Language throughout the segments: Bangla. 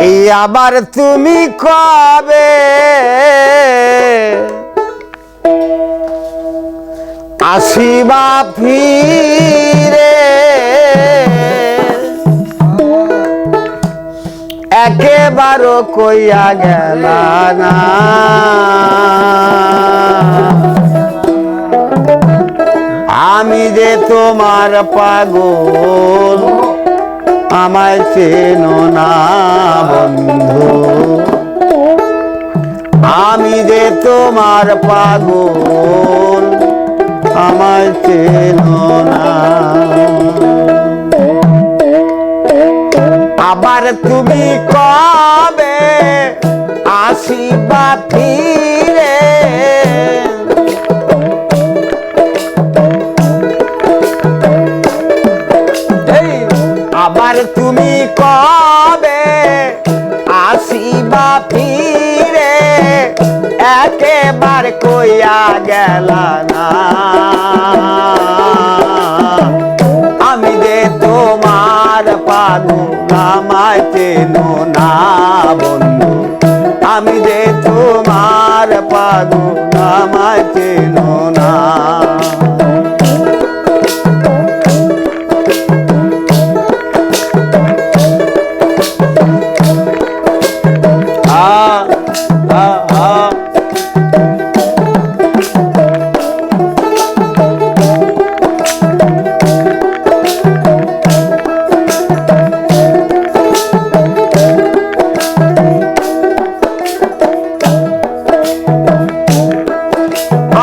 এই আবার তুমি কবে আসিবা ফিরে, একেবারও কইয়া গেলা না। আমি যে তোমার পাগল, আমায় চেনো না বন্ধু। আমি যে তোমার পাগল, আমায় চেনো না। আবার তুমি কবে আসিবা ফিরে, আবার তুমি কবে আসিবা ফিরে, একেবার কইয়া গেলা না। আমি যে তোমার পাগল, আমায় চেনো না বন্ধু। আমি যে তোমার পাগল, আমায় চেনো না।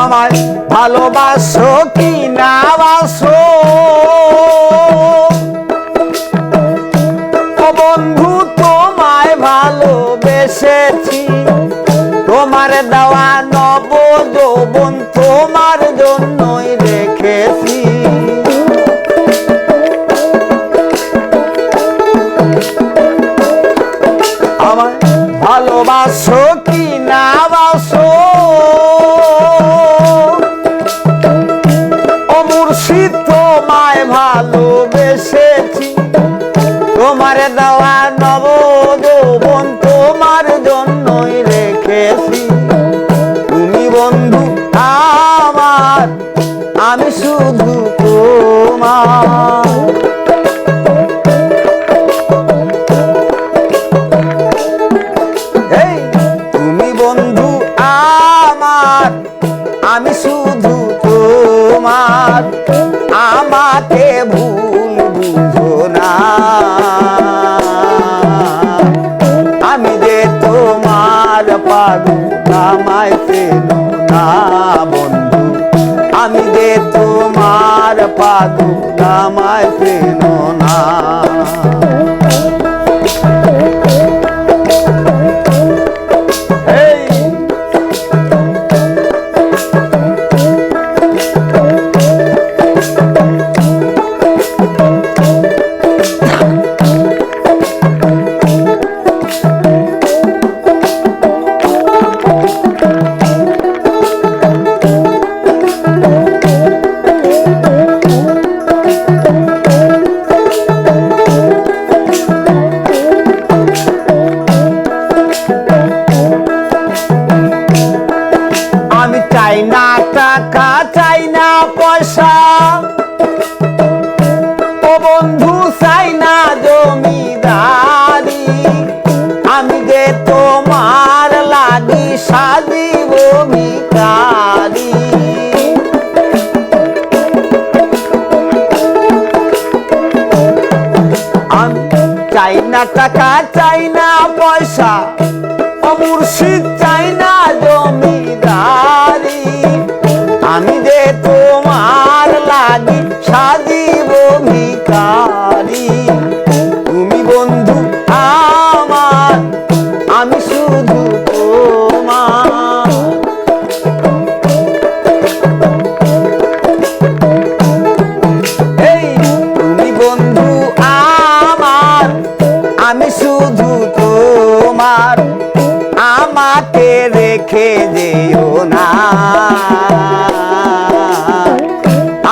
আমায় ভালোবাসো কি না বাসো, ও বন্ধু তোমায় ভালোবেসেছি। তোমার দেওয়া নব যৌবন তোমার জন্যই রেখেছি। আমায় ভালোবাসো কি না বাসো, তোমায় ভালোবেসেছি। তোমার দেওয়া নব যৌবন তোমার জন্যই রেখেছি। তুমি বন্ধু আমার, আমি শুধু তোমার। তুমি বন্ধু আমার, আমি শুধু তোমার। আমাকে ভুল বুঝো না, আমি যে তোমার পাগল, আমায় চেনো না বন্ধু। আমি যে তোমার পাগল, আমায় চেনো না। আমি চাই না টাকা, চাই না পয়সা, ও বন্ধু চাই না জমিদারি। আমি যে তোমার লাগি সাজিব ভিখারি। আমি চাই না টাকা, চাই না পয়সা, ও মুর্শিদ চাই না জমিদারি। আমি যে তোমার লাগি সাজিব ভিখারি। তুমি বন্ধু আমার, আমি শুধু তোমার। তুমি বন্ধু আমার, আমি শুধু তোমার। আমাকে রেখে যেও না,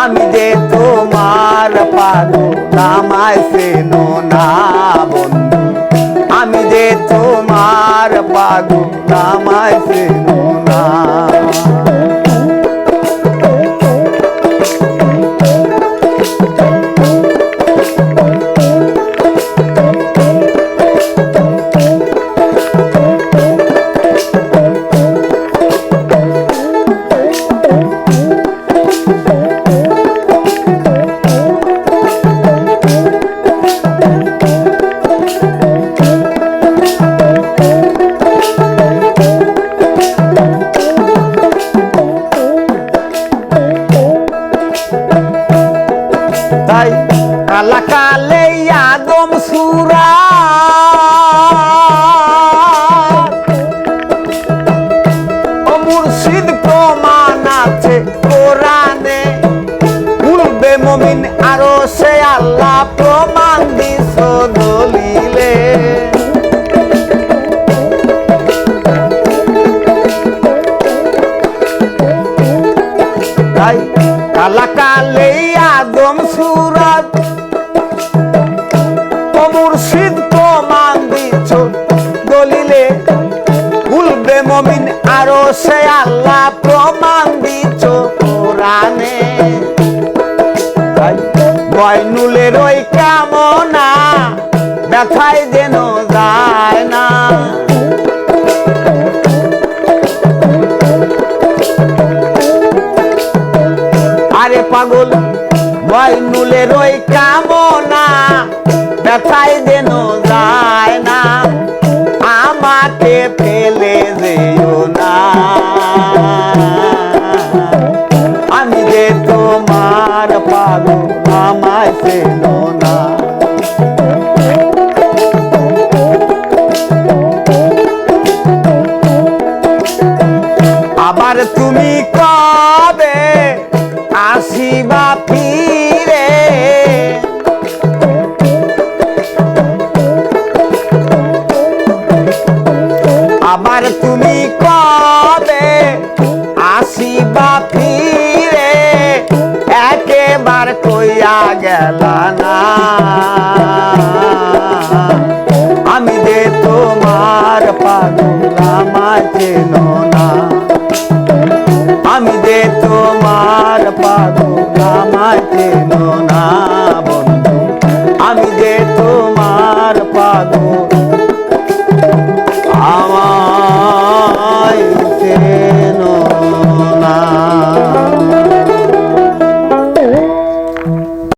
আমি যে তোমার পাগল, আমায় চেনো না বন্ধু। আমি যে দিছ দলিলে উলবে মমিন আরো সে আল্লাহ প্রমাণ দিছ কোরআনে ময়নুলের ওই কামনা ব্যথায় যেন যায় না আরে পাগল ময়নুলের ওই কামনা ব্যথায় যেন যায় না আমাকে ফেলে যেও না আমি যে তোমার পাগল আমায় চেনো না আবার তুমি কবে আসিবা ফিরে আবার তুমি কবে আসিবা ফিরে একেবার কইয়া গেলা না আমি যে তোমার পাগল আমায়